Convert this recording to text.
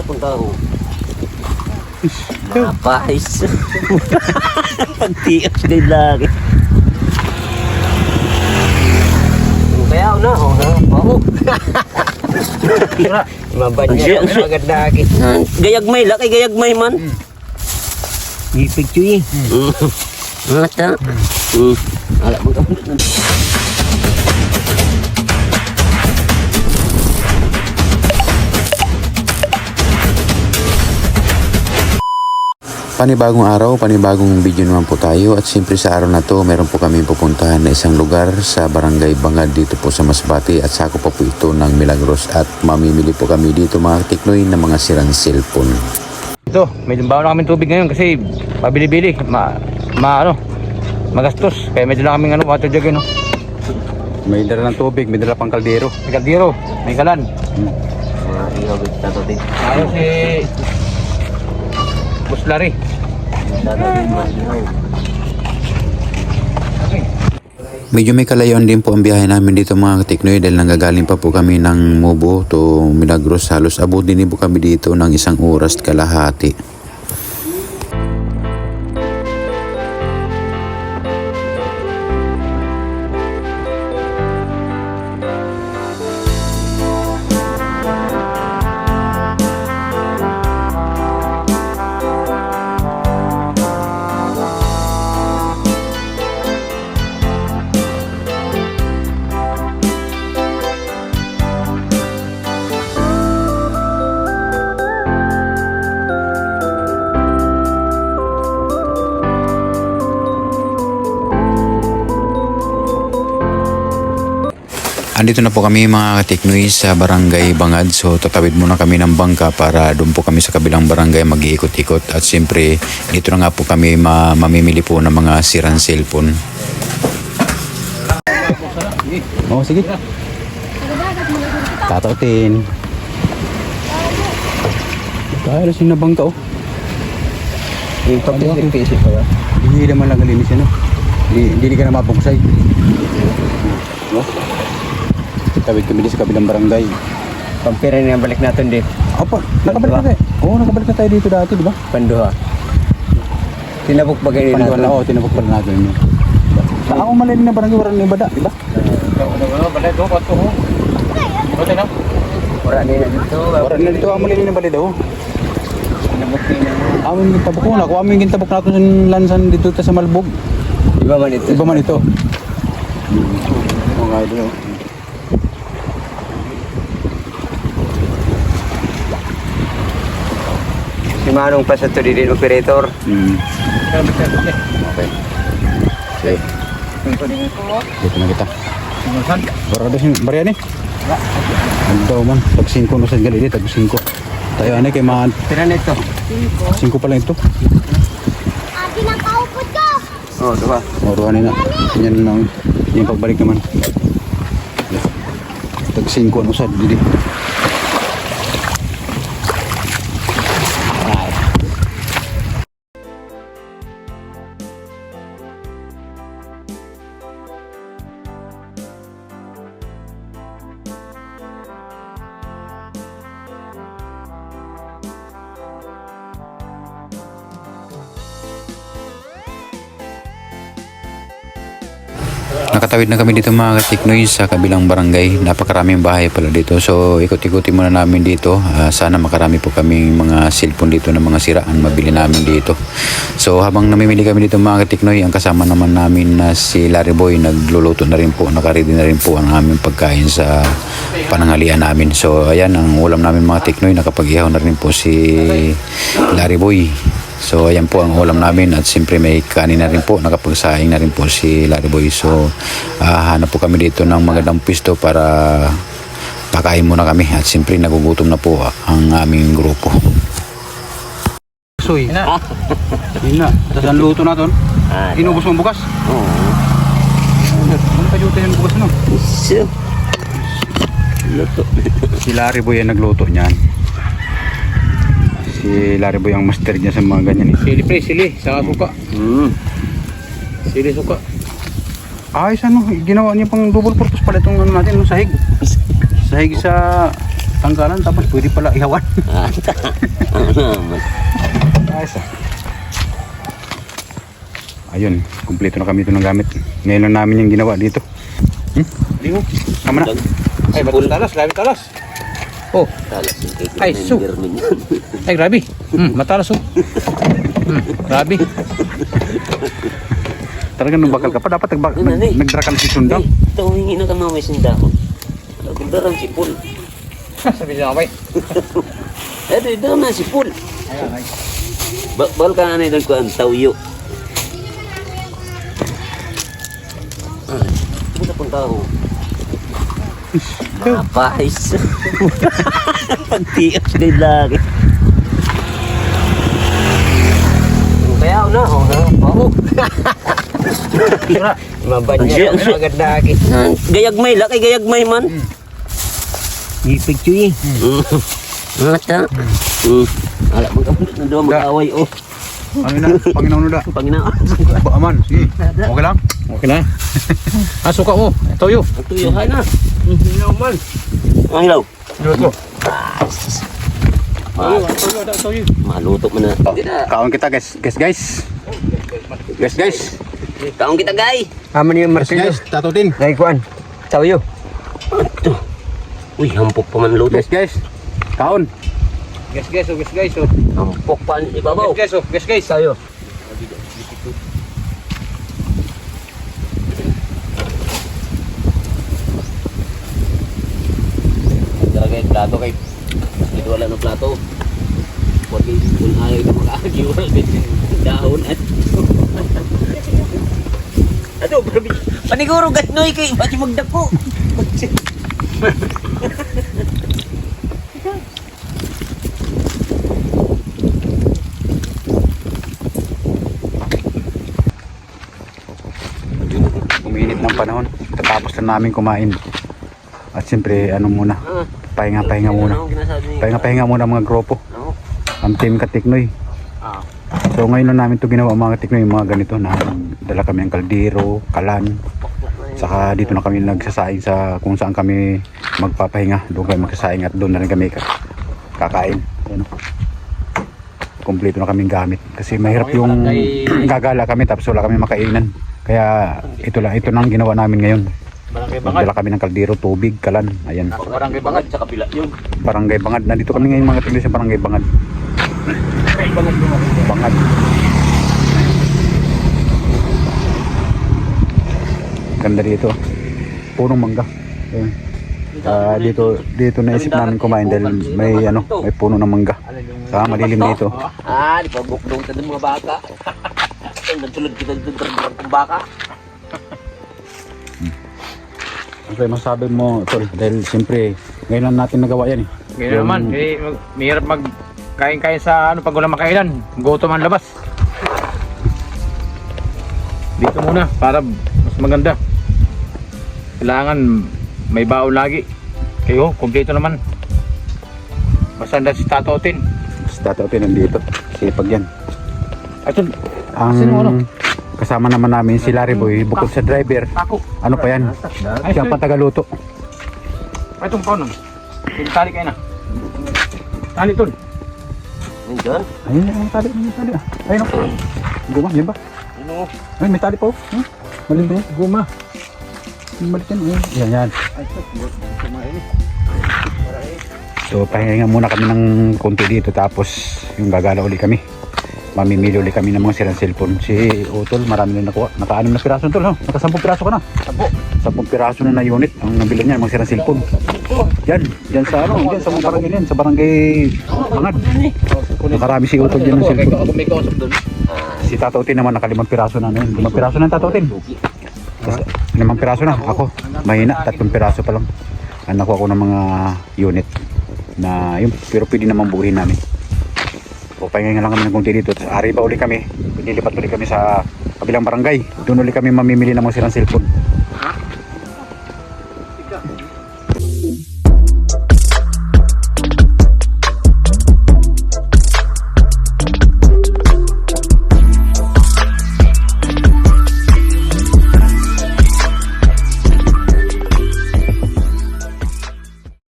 punta ko. Napais. Pagtios din lagi. Kaya na, oo. Mabanya na agad lagi. Gayagmay, laki gayagmay man. Ipicture mata. Ala mo ka. Panibagong araw, panibagong video naman po tayo at siyempre sa araw na to meron po kami pupuntahan na isang lugar sa Barangay Bangad dito po sa Masbate at sako pa po ito ng Milagros at mamimili po kami dito mga tiknoy ng mga sirang cellphone. Ito, may bawa na kaming tubig ngayon kasi pabili-bili, magastos kaya may dala kaming water jug no. May dala ng tubig, may dala pang kaldero. May kaldero, may kalan. Mga iogit na to din. Ayaw si Buslari. Medyo may kalayon din po ang biyahe namin dito mga katiknoy dahil nanggagaling pa po kami ng Mubo to Milagros. Halos abot din po kami dito ng 1 oras kalahati. Andito na po kami mga katiknoy sa Barangay Bangad. So tatawid muna kami ng bangka para doon po kami sa kabilang barangay mag-iikot-ikot. At siyempre dito na nga po kami mamimili po ng mga sirang cellphone. Oh sige. Tatautin. Kaya lasing na bangka oh. Yung pag-isip pa ba? Hindi naman lang kalinis yan oh. Hindi ka na mapuksay. No? Tawid kami din sa kabilang barangay. Pampira na balik natin din. Opo, nakabalik na tayo. Oo, nakabalik na tayo dito dati, di ba? Panduha. Tinabok ba ganyan natin? Panduha na, oo, tinabok pa natin yun. Sa ako malin na barangay, waran na ibada, di ba? Balay do pato ho. Ote na. Wala na dito. Waran na dito, ang malin na balay daw. Tinabok na. Aming gintabok ko, naku, aming gintabok natin sa lansan dito sa Malbog. Iba man ito. Iba man ito. Oo nga, ito. Si Manong pa sa Tudidin Operator. Okay. Okay. Dito na kita. Barado sin Mariani. Daw man, tag 5 no sa gali dito, tag 5. Tayo ani kay man. Pira na ito. 5 pa lang ito. Adi na kaupod ko! Oh, diba? Oruan na. Yan lang yung pagbalik naman. Tag 5 no sa dili. Nakatawid na kami dito mga katiknoy sa kabilang barangay. Napakaraming bahay pala dito. So ikot-ikutin muna namin dito. Sana makarami po kaming mga cellphone dito ng mga siraan mabili namin dito. So habang namimili kami dito mga katiknoy, ang kasama naman namin na si Larry Boy nagluluto na rin po. Nakaready na rin po ang aming pagkain sa pananghalian namin. So ayan ang ulam namin mga tiknoy. Nakapag-ihaw na rin po si Larry Boy. So ayan po ang ulam namin at siyempre may kanin na rin po, nakapagsaing na rin po si Larry Boy. So hanap po kami dito ng magandang pisto para pakain muna kami at siyempre nagugutom na po ang aming grupo. Soy. Yun na. Tapos ang luto natin. Inubos mo ang bukas? Oo. Ano pa yung bukas no? So, luto. Si Larry Boy ang nagluto niyan. Si Larry Boy ang master niya sa mga ganyan. Sili pre, sili sa suka. Sili suka. Ayos ano, ginawa niya pang double purpose pala itong ano natin, sahig. Sahig sa tanggalan tapos pwede pala ihawan. Ano naman. Ayos ah. Ayun, kumpleto na kami ito ng gamit. Ngayon lang namin yung ginawa dito. Hindi mo. Tama na. Ay, ba't talas? Grabe talas. Oh, Talas yung cake. Ay, so. Ay, grabe. Matalas oh. Grabe. Talagang nung bakal ka pa, dapat nagdrakal si Sundang. Ito, humingi na ka mamay sinda ko. Nagdarang si Paul. Sabi siya kamay. Ito na si Paul. Bal ka na nila ko ang tawyo. Ito na pang tao. Napais. Pagtiis kay lagi. Kaya na, ako. Mabanya na agad lagi. Gayagmay, laki gayagmay man. Ipicture mata. Ala magkapulit na doon mag-away oh. Ano na? Panginoon na. Panginoon. Aman, sige. Okay lang? Okay na. Suka mo. Toyo. Tuyo ka na. Ilaw man. Ang ilaw. Luto. Maluto mo na. Kaon kita guys. Guys. Kaong kita gay. Aman yung Guys, tatutin. Naikuan. Tawyo. Ito. Uy, hampok pa man luto. Guys. Kaon. Guys. Hampok pa ang ibabaw. Guys. Tayo. Talaga yung plato kay. Dito wala ng plato. Huwag kung ayaw ka makaagi. Wala dahon at. Ano, grabe. Paniguro gatnoy kay. Ba't yung magdako? Uminit ng panahon. Tatapos na namin kumain. At siyempre, muna. Pahinga muna. Pahinga muna mga grupo. Ang team Katiknoy. So ngayon na namin ito ginawa mga Katiknoy, mga ganito na dala kami ng kaldero, kalan. Saka dito na kami nagsasaing sa kung saan kami magpapahinga. Doon kami magsasaing at doon na rin kami kakain. Ayan. Kompleto na kaming gamit. Kasi mahirap yung gagala kami tapos wala kami makainan. Kaya ito nang ginawa namin ngayon. Dala kami ng kaldero, tubig, kalan. Ayan. Barangay Bangad sa kabila yun. Barangay Bangad. Nandito kami ngayon mga Katiknoy sa Barangay Bangad. Bangad. Ganda dito. Punong mangga. Ayun. Dito naisip namin kumain dahil may puno ng mangga. Saka malilim dito. Di pa buklong sa mga baka. Nagsulod kita dito ng baka. Okay, masabi mo, tol, dahil siyempre ngayon lang natin nagawa yan eh. Ngayon naman, mahirap magkain-kain sa pag wala makailan. Gutom ang labas. Dito muna para mas maganda. Kailangan may baon lagi. Kayo, kumpleto naman. Basta si Tatotin. Si Tatotin nandito. Sipag yan. Ito, Ang kasama naman namin si Larry Boy, bukod sa driver. Ano pa yan? Siya ang patagaluto. itong paano. Tali kayo na. Tali tol. Nandiyan? Ayun na, may tali. Ayun o. Guma, yan ba? Ay, may tali pa o. Malim ba yan? Guma. Malit yan. Yan. So, pahinga muna kami ng konti dito. Tapos, yung gagala uli kami. Mamimili uli kami ng mga sirang cellphone. Si Utol, marami na nakuha. Naka-6 na piraso Utol, no? Naka-10 piraso ka na. 10 piraso na unit ang nabili niya, mga sirang cellphone. Yan sa yan sa mga barangay yan, sa barangay Bangad. Nakarami si Utol dyan ng cellphone. May kausap doon. Si Tatotin naman naka 5 piraso na yun. 5 piraso na Tatotin. 5 piraso na. Ako, mahina, 3 piraso pa lang. Nakuha ko ng mga unit na yun, pero pwede naman buuhin namin. O pahinga lang kami ng konti dito. Tapos ari ba uli kami, lilipat uli kami sa kabilang barangay. Doon uli kami mamimili ng mga sirang cellphone.